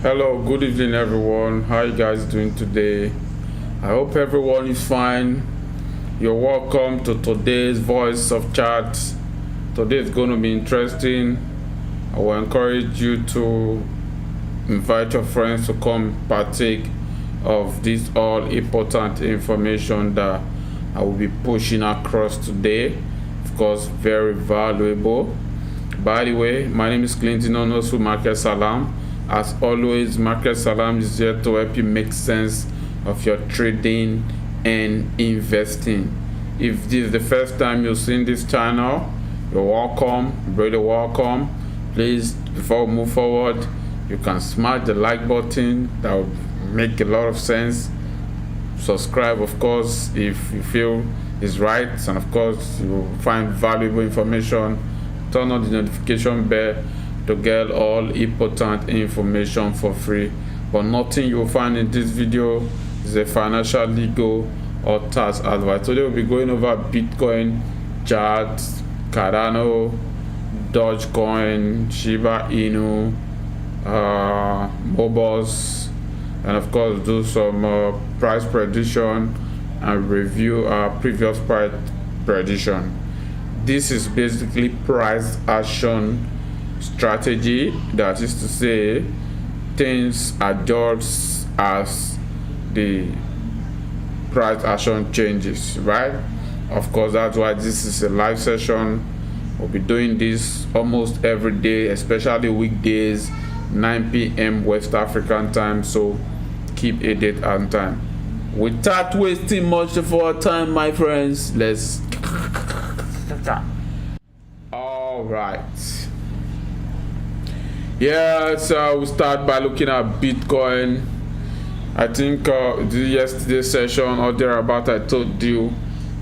Hello, good evening everyone. How you guys doing today? I hope everyone is fine. You're welcome to today's voice of chat. Today is going to be interesting. I will encourage you to invite your friends to come partake of this all important information that I will be pushing across today. Of course, very valuable. By the way, my name is Clinton Onos with Market Salam. As always, Market Salam is here to help you make sense of your trading and investing. If this is the first time you've seen this channel, you're welcome, really welcome. Please, before we move forward, you can smash the like button. That would make a lot of sense. Subscribe, of course, if you feel it's right, and of course you will find valuable information. Turn on the notification bell to get all important information for free. But nothing you will find in this video is a financial, legal, or tax advice. Today we'll be going over Bitcoin charts, Cardano, Dogecoin, SHIBA Inu, MOBOX, and of course do some price prediction and review our previous price prediction. This is basically price action strategy. That is to say, things adjust as the price action changes, right? Of course, that's why this is a live session. We'll be doing this almost every day, especially weekdays, 9 p.m. West African time, so keep a date and time. Without wasting much of our time, my friends, let's all right. Yeah, so we start by looking at Bitcoin. I think yesterday's session or thereabout, I told you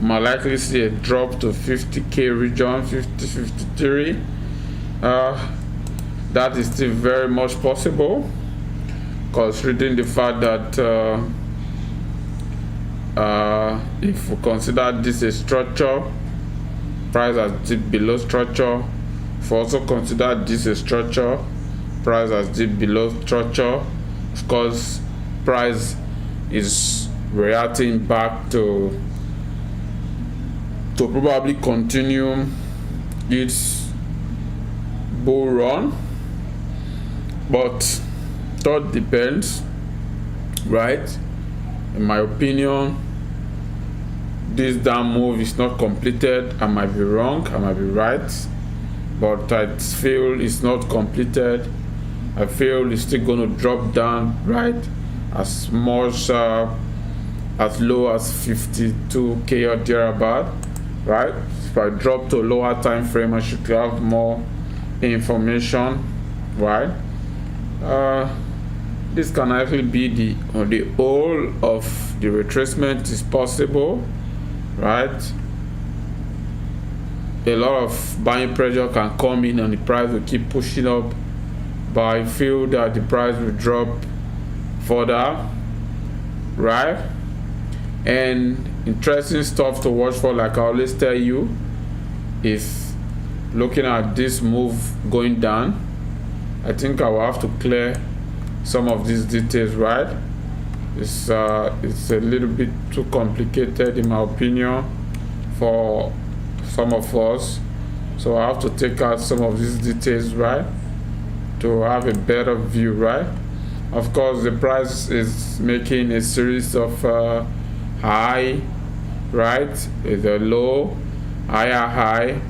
might likely see a drop to 50k region, 50-53. That is still very much possible, considering the fact that if we consider this a structure, price has dipped below structure. If we also consider this a structure, price has dipped below structure. Of course, price is reacting back to probably continue its bull run, but that depends, right? In my opinion, this down move is not completed. I might be wrong, I might be right, but I feel it's not completed. I feel it's still going to drop down, right, as much as low as 52k or thereabout, right? If I drop to a lower time frame, I should have more information, right? This can actually be the whole of the retracement is possible, right? A lot of buying pressure can come in and the price will keep pushing up, but I feel that the price will drop further, right? And interesting stuff to watch for, like I always tell you, is looking at this move going down. I think I will have to clear some of these details, right? It's a little bit too complicated in my opinion for some of us, so I have to take out some of these details, right, to have a better view, right? Of course, the price is making a series of high, right? It's a low, higher high,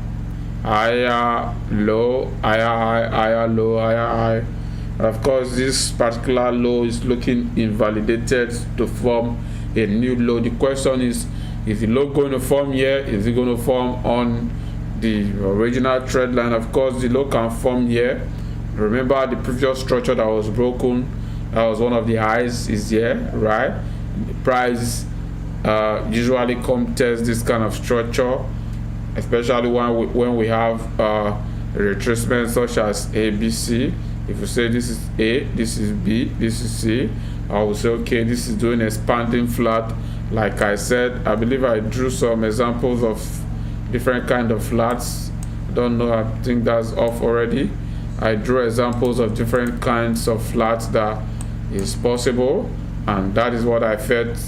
higher low, higher high, higher low, higher high. And of course, this particular low is looking invalidated to form a new low. The question is the low going to form here? Is it going to form on the original trend line? Of course, the low can form here. Remember the previous structure that was broken, that was one of the highs, is here, right? The price usually come test this kind of structure, especially when we have retracement such as ABC. If you say this is A, this is B, this is C, I will say okay, this is doing expanding flat. Like I said, I believe I drew some examples of different kind of flats. I don't know, I think that's off already. I drew examples of different kinds of flats that is possible, and that is what I felt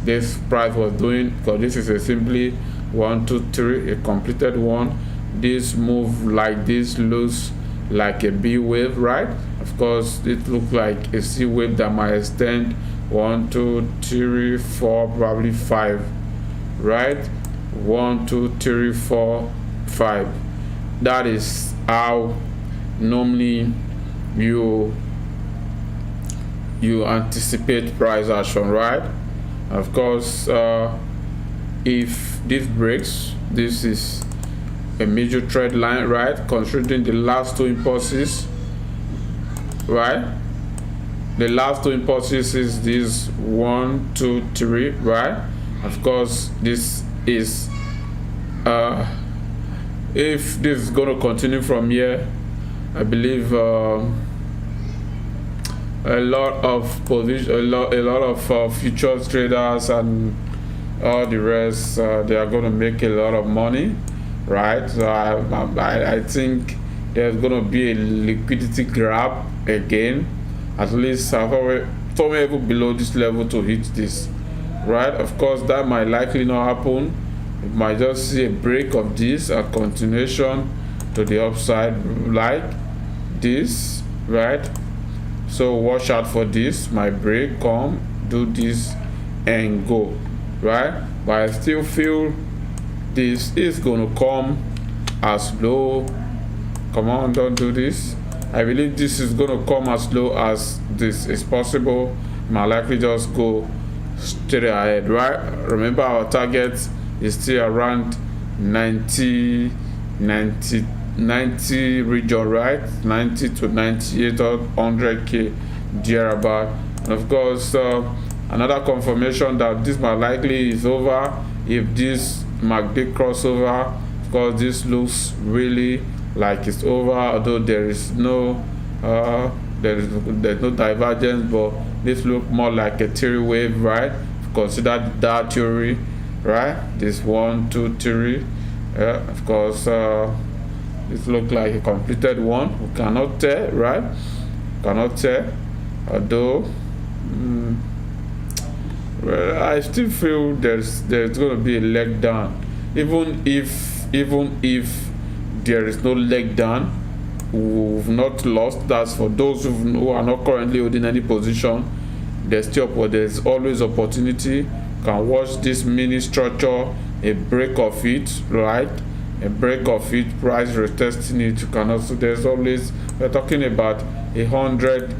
this price was doing, because this is a simply 1 2 3, a completed one. This move like this looks like a B wave, right? Of course it looks like a C wave that might extend 1 2 3 4, probably 5, right? 1 2 3 4 5. That is how normally you anticipate price action, right? Of course, if this breaks, this is a major trend line, right? Considering the last two impulses, right? The last two impulses is this 1 2 3, right? Of course, this is if this is going to continue from here, I believe a lot of futures traders and all the rest, they are going to make a lot of money, right? So I think there's going to be a liquidity grab again, at least somewhere even below this level to hit this, right? Of course, that might likely not happen. You might just see a break of this, a continuation to the upside like this, right? So watch out for this. My break, come do this and go, right? But I still feel this is going to come as low. Come on, don't do this. I believe this is going to come as low as this is possible. Might likely just go straight ahead, right? Remember, our target is still around 90 region, right? 90 to 98 or 100k thereabout. And of course, another confirmation that this might likely is over if this MACD crossover. Of course, this looks really like it's over, although there is no there's no divergence, but this look more like a theory wave, right? Consider that theory, right? This 1 2 3, of course, this look like a completed one. We cannot tell, right? Cannot tell, although well, I still feel there's going to be a leg down, even if there is no leg down. We've not lost. That's for those who are not currently holding any position. There's always opportunity. You can watch this mini structure, a break of it, right? A break of it, price retesting it. You can also, there's always, we're talking about 100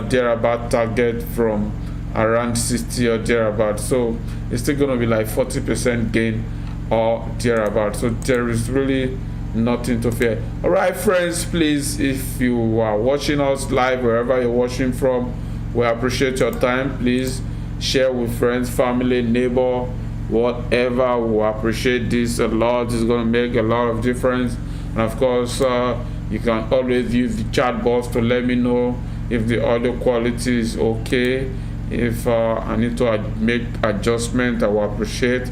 thereabout target from around 60 or thereabout, so it's still going to be like 40% gain or thereabout. So there is really nothing to fear. All right, friends, please, if you are watching us live wherever you're watching from, we appreciate your time. Please share with friends, family, neighbor, whatever. We appreciate this a lot. It's going to make a lot of difference. And of course, you can always use the chat box to let me know if the audio quality is okay. If I need to make adjustment, I will appreciate.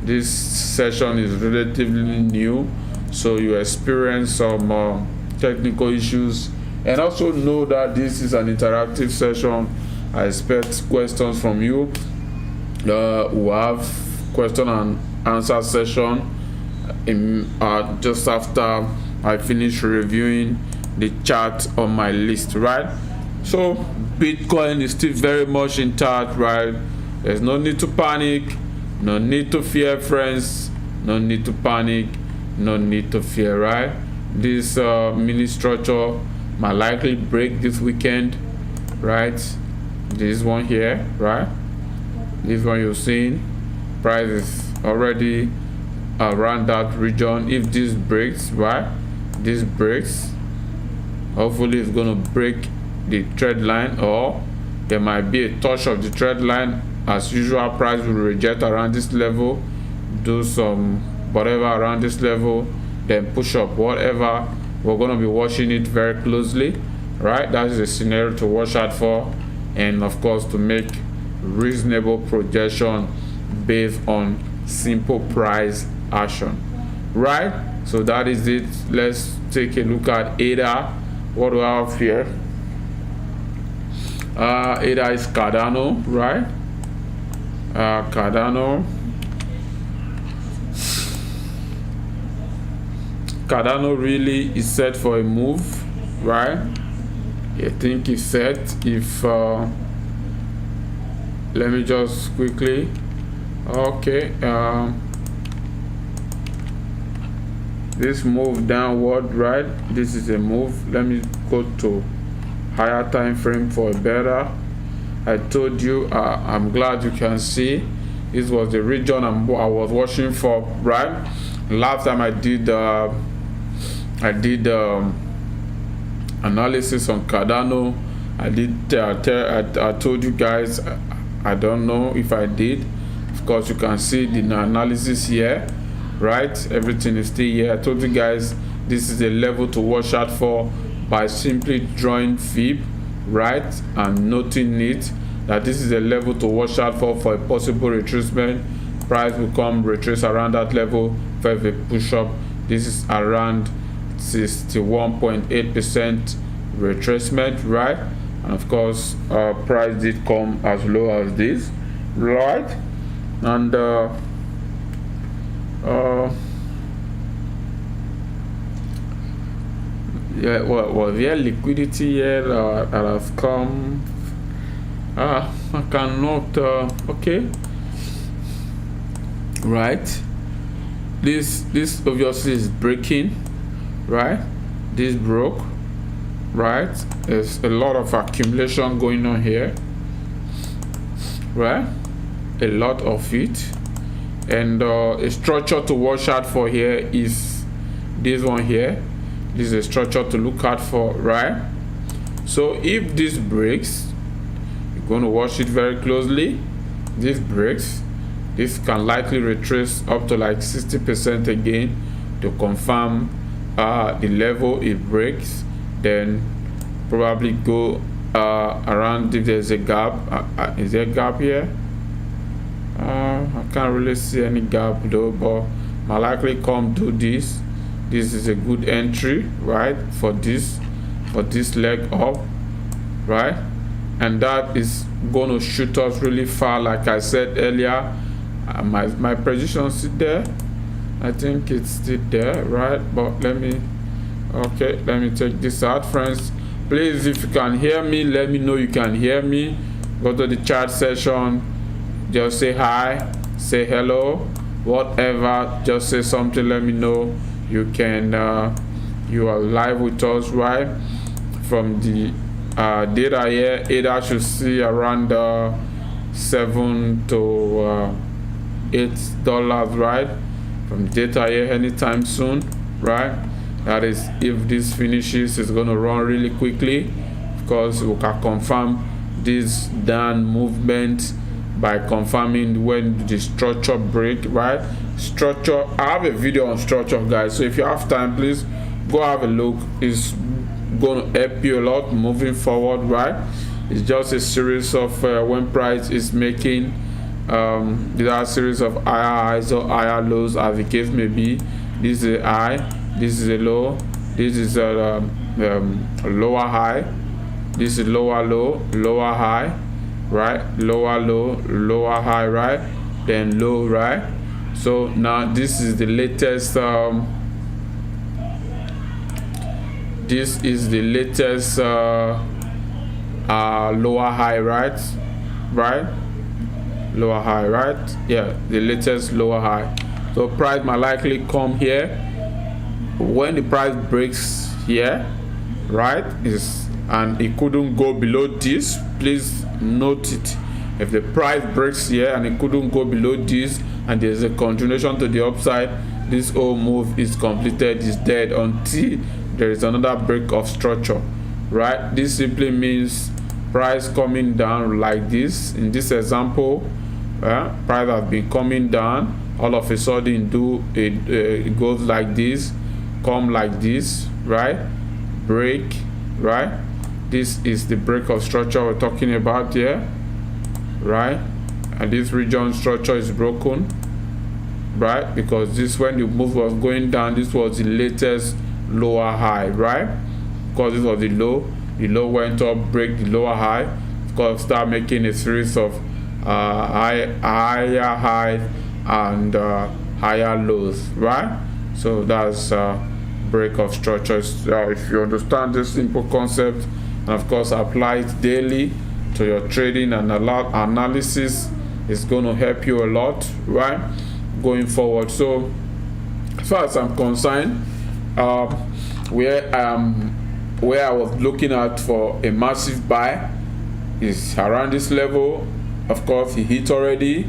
This session is relatively new, so you experience some technical issues, and also know that this is an interactive session. I expect questions from you. We'll have question and answer session just after I finish reviewing the chart on my list, right? So Bitcoin is still very much intact, right? There's no need to panic, no need to fear, friends. No need to panic, no need to fear, right? This mini structure might likely break this weekend, right? This one here, right? This one you're seeing, price is already around that region. If this breaks, right? This breaks, hopefully it's gonna break the trend line, or there might be a touch of the trend line. As usual, price will reject around this level, do some whatever around this level, then push up whatever. We're going to be watching it very closely, right? That is a scenario to watch out for, and of course to make reasonable projection based on simple price action, right? So that is it. Let's take a look at ADA. What do I have here? ADA is Cardano, right? Cardano really is set for a move, right? I think it's set. If let me just quickly, okay, this move downward, right? This is a move. Let me go to higher time frame for a better. I told you, I'm glad you can see this was the region I was watching for, right? Last time I did analysis on Cardano. I told you guys, I don't know if I did. Of course, you can see the analysis here, right? Everything is still here. I told you guys this is a level to watch out for by simply drawing fib, right, and noting it that this is a level to watch out for a possible retracement. Price will come retrace around that level for a push up. This is around 61.8% retracement, right? And of course, price did come as low as this, right? And yeah, well, yeah, liquidity here that has come. I cannot. Okay, right? This obviously is breaking, right? This broke, right? There's a lot of accumulation going on here, right? A lot of it. And a structure to watch out for here is this one here. This is a structure to look out for, right? So if this breaks, you're going to watch it very closely. This breaks, this can likely retrace up to like 60% again to confirm the level it breaks. Then probably go around if there's a gap. Is there a gap here? I can't really see any gap though, but might likely come to this. This is a good entry, right, for this leg up, right? And that is going to shoot us really far. Like I said earlier, my prediction is still there. I think it's still there, right? But let me take this out, friends. Please, if you can hear me, let me know you can hear me. Go to the chat session, just say hi, say hello, whatever, just say something, let me know you can you are live with us, right? From the data here, ADA should see around $7 to $8, right? From data here anytime soon, right? That is, if this finishes, it's going to run really quickly, because we can confirm this down movement by confirming when the structure break, right? Structure, I have a video on structure, guys, so if you have time, please go have a look. It's going to help you a lot moving forward, right? It's just a series of when price is making there are a series of higher highs or higher lows, as the case may be. This is a high, this is a low, this is a lower high, this is lower low, lower high, right? Lower low, lower high, right? Then low, right? So now this is the latest this is the latest lower high, right? Lower high, right? Yeah, the latest lower high. So price might likely come here. When the price breaks here, right, and it couldn't go below this, please note it. If the price breaks here and it couldn't go below this, and there's a continuation to the upside, this whole move is completed, is dead until there is another break of structure, right? This simply means price coming down like this. In this example, price has been coming down, all of a sudden it goes like this, come like this, right? Break, right? This is the break of structure we're talking about here, right? And this region structure is broken, right? Because this, when the move was going down, this was the latest lower high, right? Because this was the low went up, break the lower high, of course start making a series of higher highs and higher lows, right? So that's break of structures. If you understand this simple concept and of course apply it daily to your trading and analysis, it's going to help you a lot, right, going forward. So as far as I'm concerned, where I was looking at for a massive buy is around this level. Of course it hit already,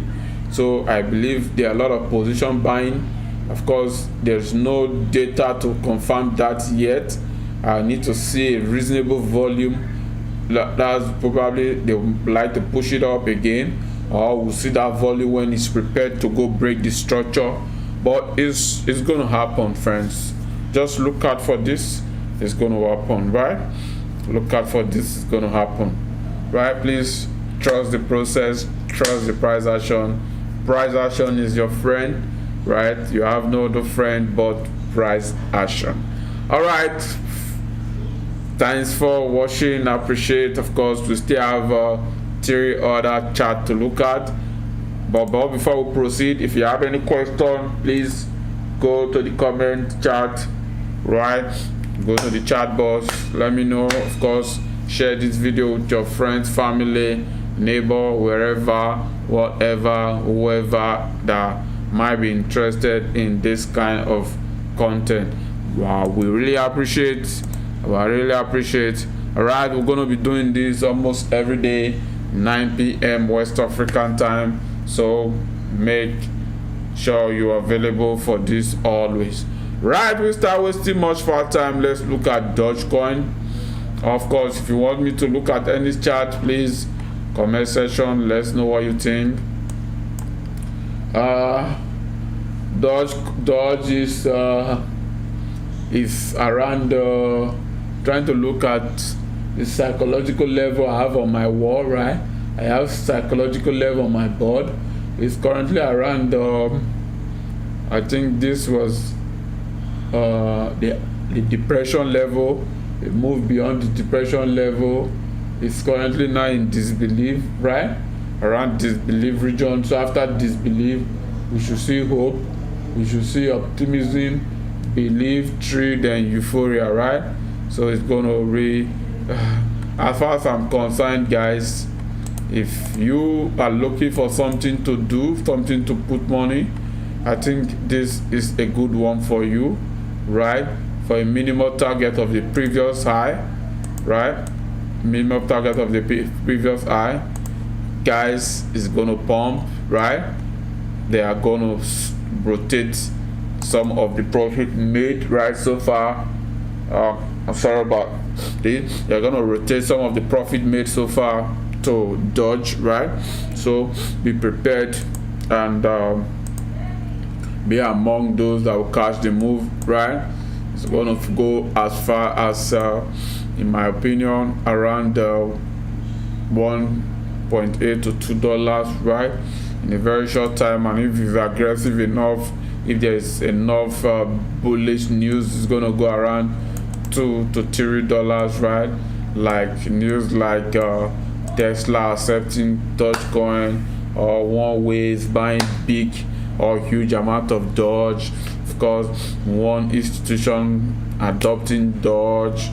so I believe there are a lot of position buying. Of course there's no data to confirm that yet. I need to see a reasonable volume. That's probably they would like to push it up again, or we'll see that volume when it's prepared to go break the structure. But it's going to happen, friends. Just look out for this. It's going to happen, right? Look out for this. It's going to happen, right? Please trust the process, trust the price action. Price action is your friend, right? You have no other friend but price action. All right, thanks for watching. I appreciate. Of course, we still have 3 other chart to look at, but before we proceed, if you have any question, please go to the comment chat, right? Go to the chat box, let me know. Of course, share this video with your friends, family, neighbor, wherever, whatever, whoever that might be interested in this kind of content. Wow, we really appreciate. I really appreciate. All right, we're gonna be doing this almost every day, 9 p.m. West African time, so make sure you're available for this always. Right, we start wasting much for our time. Let's look at Dogecoin. Of course, if you want me to look at any chart, please comment section, let's know what you think. Doge is around trying to look at the psychological level I have on my wall, right? I have psychological level on my board. It's currently around I think this was the depression level. It moved beyond the depression level. It's currently now in disbelief, right? Around disbelief region. So after disbelief, we should see hope, we should see optimism, belief, tree, then euphoria, right? So it's gonna as far as I'm concerned, guys, if you are looking for something to do, something to put money, I think this is a good one for you, right? For a minimal target of the previous high, right? Minimum target of the previous high, guys, is gonna pump, right? They are gonna rotate some of the profit made, right? So far, I'm sorry about this. They're gonna rotate some of the profit made so far to Doge, right? So be prepared and be among those that will catch the move, right? It's gonna go as far as in my opinion around 1.8 to $2, right, in a very short time. And if it's aggressive enough, if there is enough bullish news, it's gonna go around $2 to $3, right? Like news like Tesla accepting Dogecoin, or one way is buying big or huge amount of Doge. Of course, one institution adopting Doge.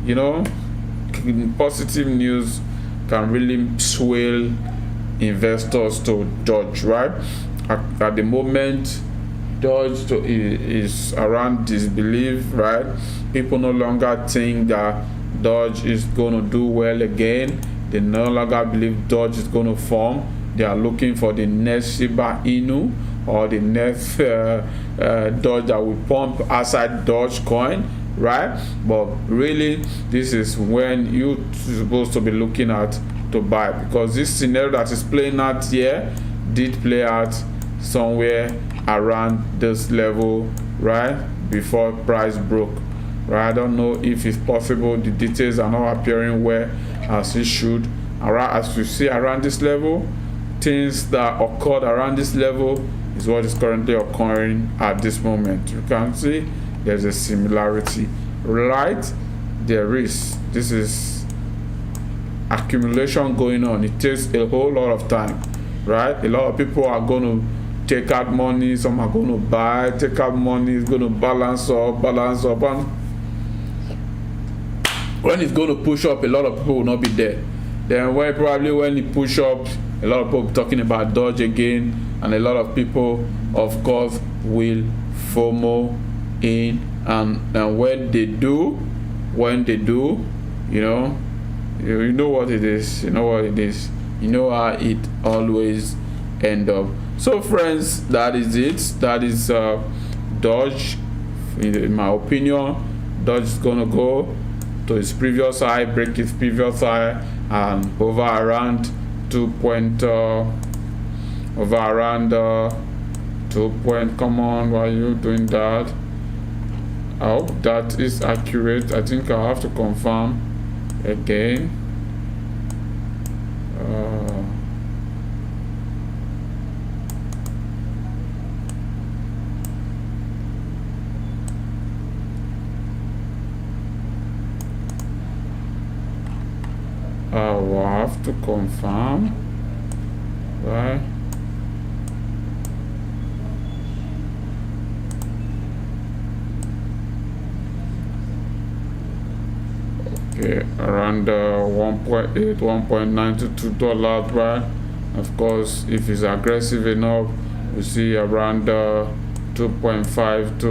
You know, positive news can really sway investors to Doge, right? At the moment, Doge is around disbelief, right? People no longer think that Doge is going to do well again. They no longer believe Doge is going to form. They are looking for the next Shiba Inu or the next Doge that will pump outside Dogecoin, right? But really, this is when you're supposed to be looking at to buy, because this scenario that is playing out here did play out somewhere around this level, right, before price broke, right? I don't know if it's possible. The details are not appearing where as it should. Around, as you see around this level, things that occurred around this level is what is currently occurring at this moment. You can see there's a similarity, right? There is. This is accumulation going on. It takes a whole lot of time, right? A lot of people are going to take out money, some are going to buy, take out money, it's going to balance up, and when it's going to push up, a lot of people will not be there. Then when it push up, a lot of people will be talking about Doge again, and a lot of people, of course, will FOMO in, and when they do, you know what it is, you know how it always end up. So friends, that is it. That is Doge. In my opinion, Doge is gonna go to its previous high, break its previous high, and over around 2 point come on, why are you doing that? I hope that is accurate. I think I have to confirm again. I will have to confirm, right? Okay, around 1.8, 1.9 to $2, right? Of course, if it's aggressive enough, we see around 2.5 to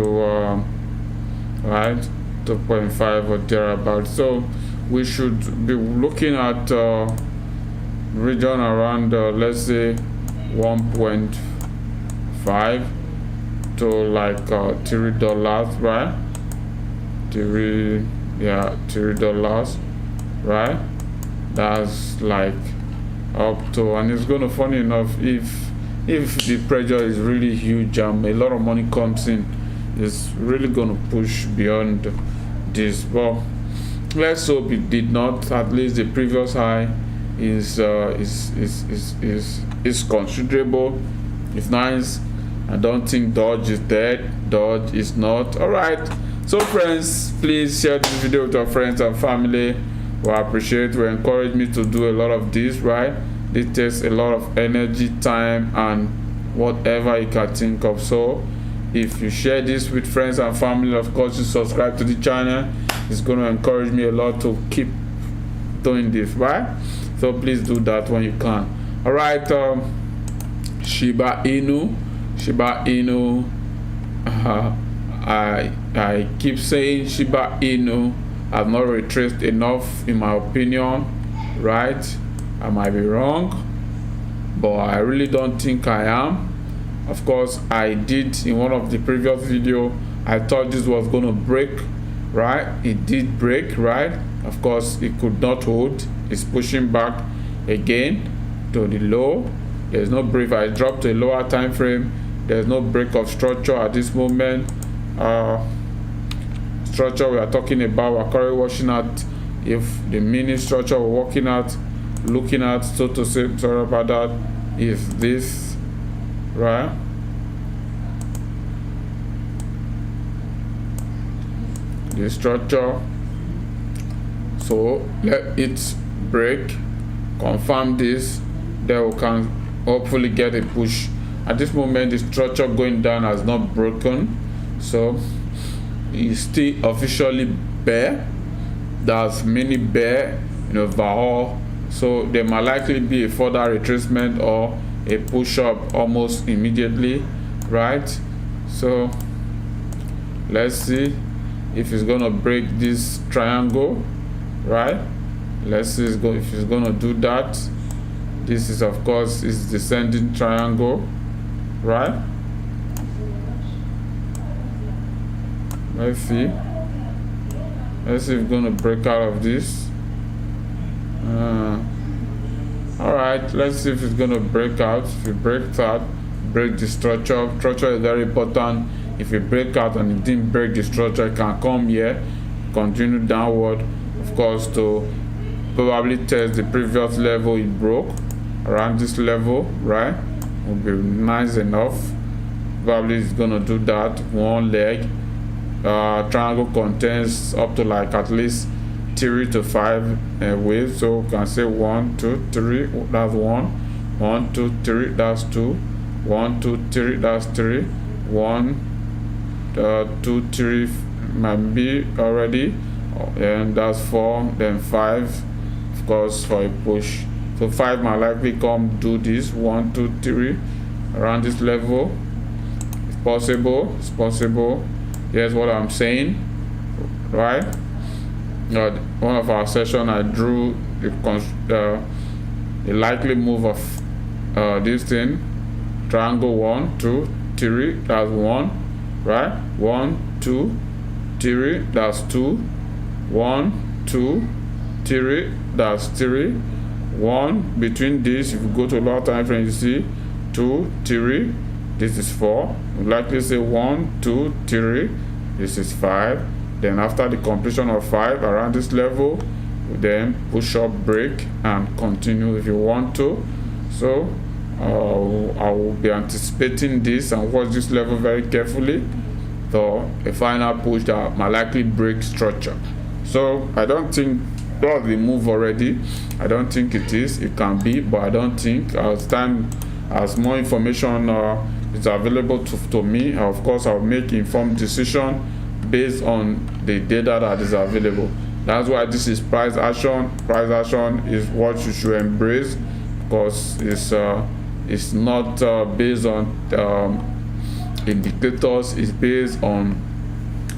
right, 2.5 or thereabout. So we should be looking at region around let's say 1.5 to like $3, right? $3, right? That's like up to, and it's gonna, funny enough, if the pressure is really huge, a lot of money comes in, it's really gonna push beyond this. Well, let's hope it did not. At least the previous high is considerable. It's nice. I don't think Doge is dead. Doge is not. All right. So friends, please share this video with your friends and family. We appreciate, we encourage me to do a lot of this, right? It takes a lot of energy, time, and whatever you can think of. So if you share this with friends and family, of course you subscribe to the channel, it's going to encourage me a lot to keep doing this, right? So please do that when you can. All right, Shiba Inu, I keep saying Shiba Inu have not retraced enough, in my opinion, right? I might be wrong, but I really don't think I am. Of course, I did in one of the previous video, I thought this was going to break, right? It did break, right? Of course, it could not hold. It's pushing back again to the low. There's no break. I dropped to a lower time frame. There's no break of structure at this moment. Structure we are talking about, we're currently watching at, if the mini structure we're looking at, so to say, sorry about that, is this, right? The structure. So let it break, confirm this, then we can hopefully get a push. At this moment, the structure going down has not broken, so it's still officially bear. That's mini bear in overall, so there might likely be a further retracement or a push up almost immediately, right? So let's see if it's gonna break this triangle, right? Let's see if it's gonna do that. This is, of course, is descending triangle, right? Let's see if it's gonna break out of this. All right, let's see if it's gonna break out. If it breaks out, break the structure. Structure is very important. If it break out and it didn't break the structure, it can come here, continue downward, of course, to probably test the previous level it broke around this level, right? Will be nice enough. Probably it's gonna do that one leg, triangle contains up to like at least 3 to 5 waves. So we can say 1 2 3, that's 1 1 2 3, that's 2 1 2 3, that's 3 1 2 3 might be already, and that's 4, then 5 of course for a push. So 5 might likely come do this 1 2 3 around this level. It's possible, it's possible. Here's what I'm saying, right? One of our session I drew the likely move of this thing, triangle 1 2 3, that's 1, right? 1 2 3, that's 2 1 2 3, that's 3 1. Between this, if you go to a lot of time frame, you see 2 3, this is 4. We likely say 1 2 3, this is 5. Then after the completion of 5 around this level, then push up, break, and continue if you want to. So I will be anticipating this and watch this level very carefully. So a final push that might likely break structure. So I don't think that's the move already. I don't think it is. It can be, but I don't think. As more information is available to me, of course I'll make informed decision based on the data that is available. That's why this is price action. Price action is what you should embrace, because it's not based on indicators. It's based on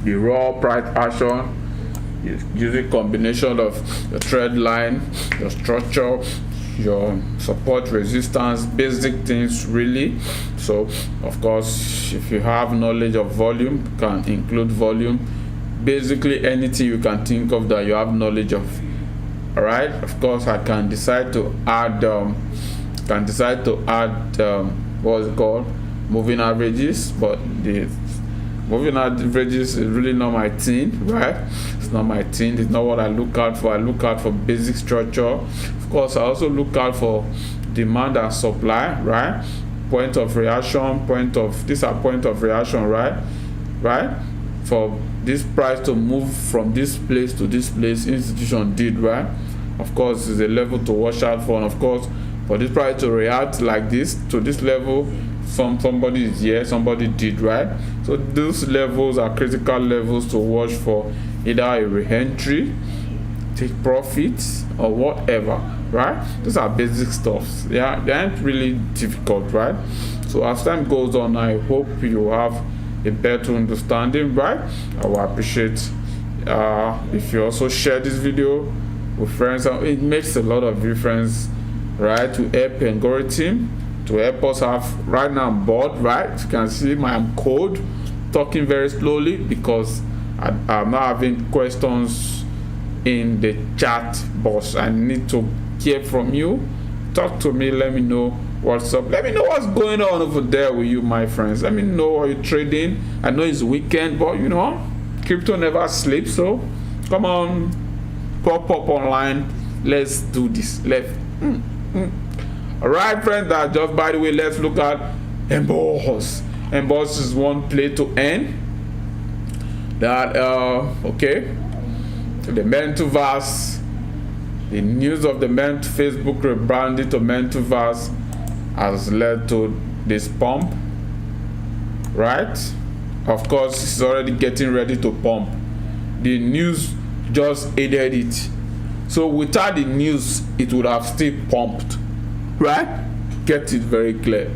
the raw price action, using combination of the trend line, your structure, your support, resistance, basic things really. So of course, if you have knowledge of volume, you can include volume, basically anything you can think of that you have knowledge of. All right, of course I can decide to add what's it called, moving averages, but the moving averages is really not my thing, right? It's not my thing. It's not what I look out for. I look out for basic structure. Of course, I also look out for demand and supply, right? Point of reaction, these are point of reaction, right? For this price to move from this place to this place, institution did, right? Of course, is a level to watch out for, and of course, for this price to react like this to this level, somebody is here, somebody did, right? So those levels are critical levels to watch for, either a re-entry, take profits, or whatever, right? Those are basic stuffs. They aren't really difficult, right? So as time goes on, I hope you have a better understanding, right? I will appreciate if you also share this video with friends. It makes a lot of difference, right, to help algorithm, to help us have. Right now I'm bored, right? You can see I'm code talking very slowly because I'm not having questions in the chat box. I need to hear from you. Talk to me, let me know what's up, let me know what's going on over there with you, my friends. Let me know, are you trading? I know it's weekend, but you know, crypto never sleeps. So come on, pop up online, let's do this. All right, friends, that just by the way, let's look at MBOX. MBOX is one play to end. That okay, the metaverse, the news of the Facebook rebranded to metaverse has led to this pump, right? Of course, it's already getting ready to pump. The news just aided it. So without the news, it would have still pumped, right? Get it very clear,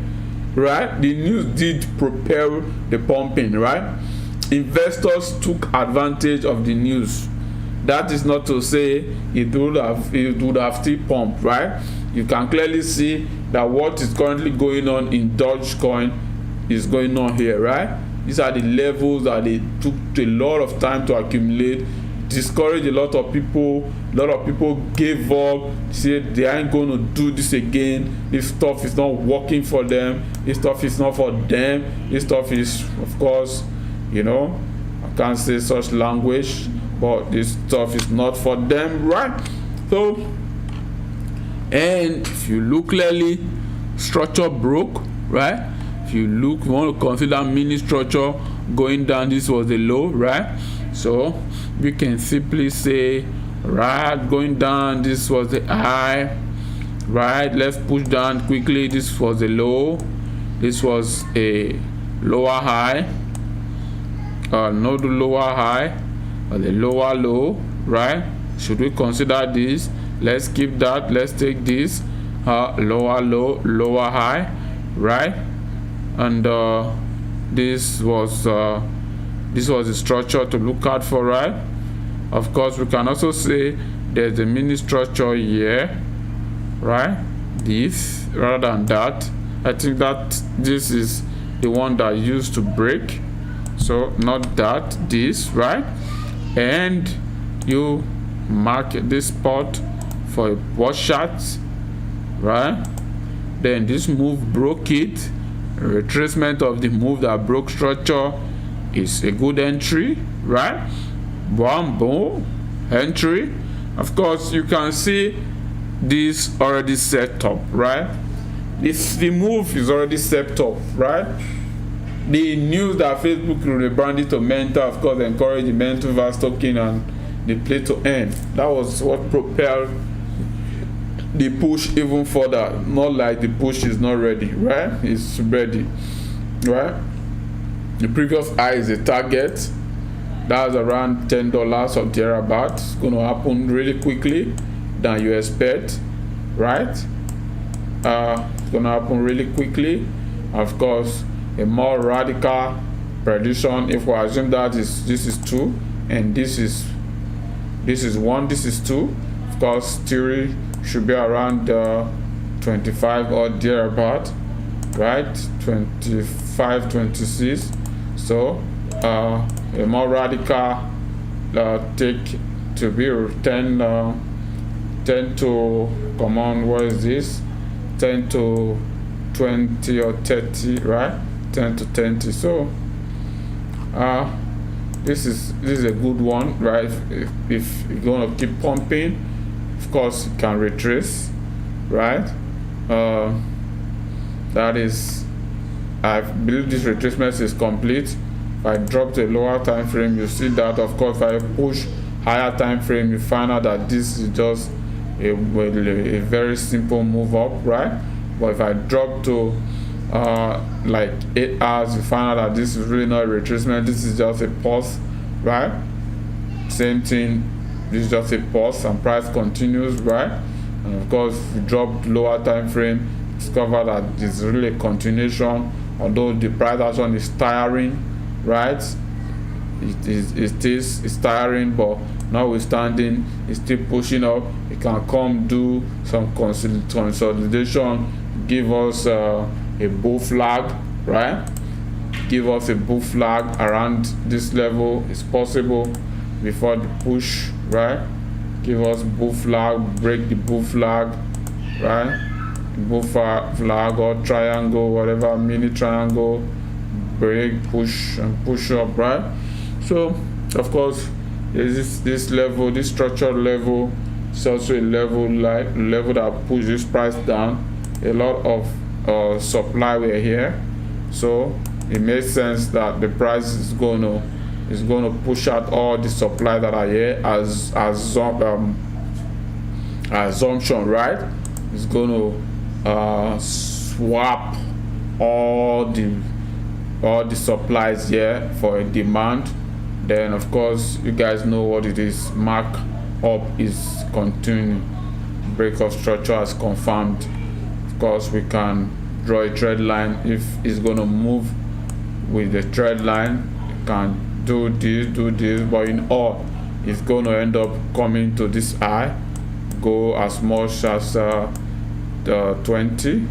right? The news did propel the pumping, right? Investors took advantage of the news. That is not to say it would have still pumped, right? You can clearly see that what is currently going on in Dogecoin is going on here, right? These are the levels that they took a lot of time to accumulate, discourage a lot of people. A lot of people gave up, said they ain't going to do this again. This stuff is not working for them. This stuff is not for them. This stuff is, of course, you know, I can't say such language, but this stuff is not for them, right? So, and if you look clearly, structure broke, right? If you want to consider mini structure going down, this was the low, right? So we can simply say, right, going down, this was the high, right? Let's push down quickly. This was the low, this was a lower high, not the lower high, but the lower low, right? Should we consider this? Let's keep that. Let's take this lower low, lower high, right? And this was the structure to look out for, right? Of course, we can also say there's a mini structure here, right? This rather than that. I think that this is the one that used to break, so not that, this, right? And you mark this spot for a washout, right? Then this move broke it. A retracement of the move that broke structure is a good entry, right? One boom entry. Of course, you can see this already set up, right? The move is already set up, right? The news that Facebook will rebrand it to Mentor, of course, encourage the Mentorverse token and the play to earn. That was what propelled the push even further. Not like the push is not ready, right? It's ready, right? The previous high is a target. That's around $10 or thereabout. It's going to happen really quickly than you expect, right? It's going to happen really quickly. Of course, a more radical prediction, if we assume that this is 2 and this is 1, this is 2, of course theory should be around 25 or thereabout, right? 25, 26. So a more radical take to be 10 to, come on, what is this, 10 to 20 or 30, right? 10 to 20. So this is a good one, right? If you're gonna keep pumping, of course you can retrace, right? That is, I believe this retracement is complete. If I drop to a lower time frame, you see that. Of course, if I push higher time frame, you find out that this is just a very simple move up, right? But if I drop to like 8 hours, you find out that this is really not a retracement, this is just a pause, right? Same thing, this is just a pause and price continues, right? And of course, if you drop lower time frame, discover that it's really a continuation, although the price action is tiring, right? It's tiring, but notwithstanding, it's still pushing up. It can come do some consolidation, give us a bull flag, right? Give us a bull flag around this level. It's possible before the push, right? Give us bull flag, break the bull flag, right? Bull flag or triangle, whatever, mini triangle, break, push, and push up, right? So of course, there's this level, this structural level. It's also a level that pushes this price down. A lot of supply were here, so it makes sense that the price is going to push out all the supply that are here as assumption, right? It's going to swap all the supplies here for a demand. Then of course you guys know what it is. Mark up is continuing. Break of structure has confirmed. Of course, we can draw a trend line. If it's going to move with the trend line, you can do this, but in all, it's going to end up coming to this high, go as much as the 20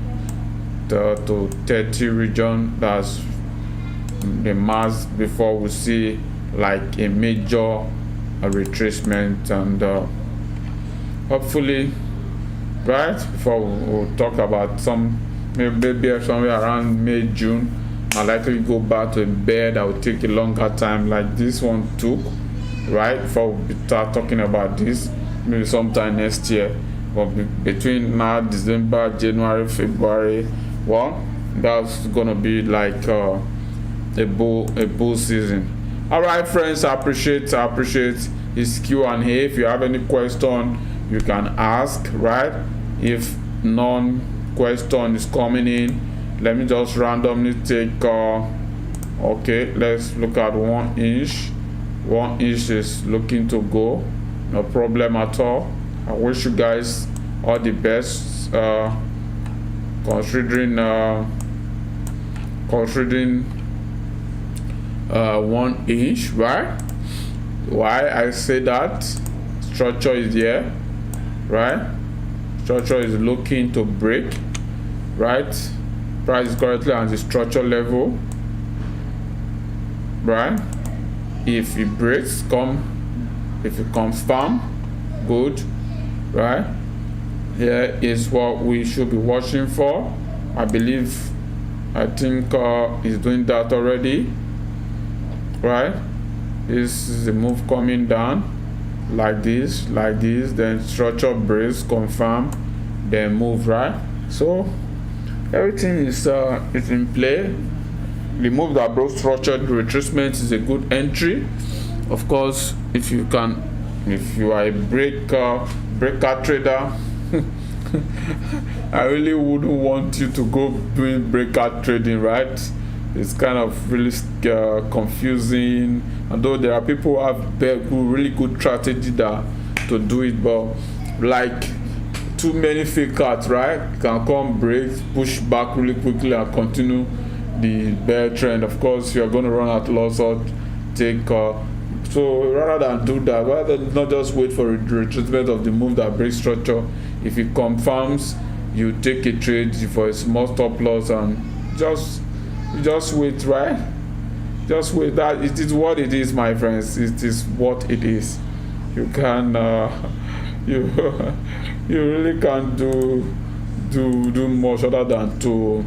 to 30 region. That's the mass before we see like a major retracement, and hopefully, right before we'll talk about some maybe somewhere around May, June, I'll likely go back to a bear that will take a longer time like this one took, right? Before we start talking about this, maybe sometime next year. But between now, December, January, February, well, that's gonna be like a bull season. All right, friends, I appreciate this Q&A. If you have any question, you can ask, right? If none question is coming in, let me just randomly take okay, let's look at 1 inch. 1 inch is looking to go, no problem at all. I wish you guys all the best, considering 1 inch, right? Why I say that? Structure is here, right? Structure is looking to break, right? Price is currently at the structure level, right? If it breaks, if it comes firm, good, right? Here is what we should be watching for. I think is doing that already, right? This is a move coming down like this, then structure breaks, confirm, then move, right? So everything is in play. The move that broke structured retracement is a good entry. Of course, if you are a breaker trader, I really wouldn't want you to go doing breakout trading, right? It's kind of really confusing. Although there are people who have really good strategy to do it, but like too many fake cards, right? Can come break, push back really quickly and continue the bear trend. Of course, you're going to run at loss or take so rather than do that, rather than not just wait for a retracement of the move that breaks structure, if it confirms, you take a trade for a small stop loss and just wait, right? Just wait. That it is what it is, my friends. It is what it is. You can you really can't do much other than to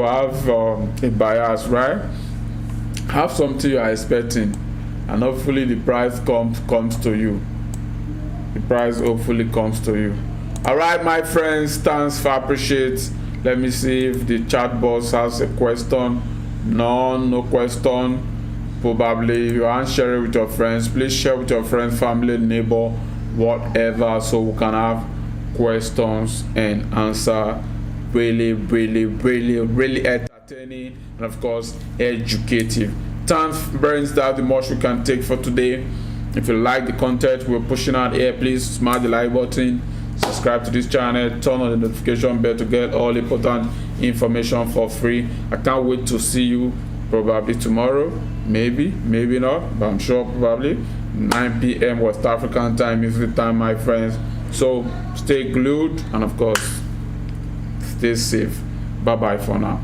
have a bias, right? Have something you are expecting, and hopefully the price comes to you. The price hopefully comes to you. All right, my friends, thanks for appreciate. Let me see if the chat box has a question. No question. Probably you aren't sharing with your friends. Please share with your friends, family, neighbor, whatever, so we can have questions and answer. Really entertaining and of course educative. Time burns down the much we can take for today. If you like the content we're pushing out here, please smash the like button, subscribe to this channel, turn on the notification bell to get all important information for free. I can't wait to see you probably tomorrow, maybe not, but I'm sure probably 9 p.m. West African time is the time, my friends. So stay glued and of course stay safe. Bye bye for now.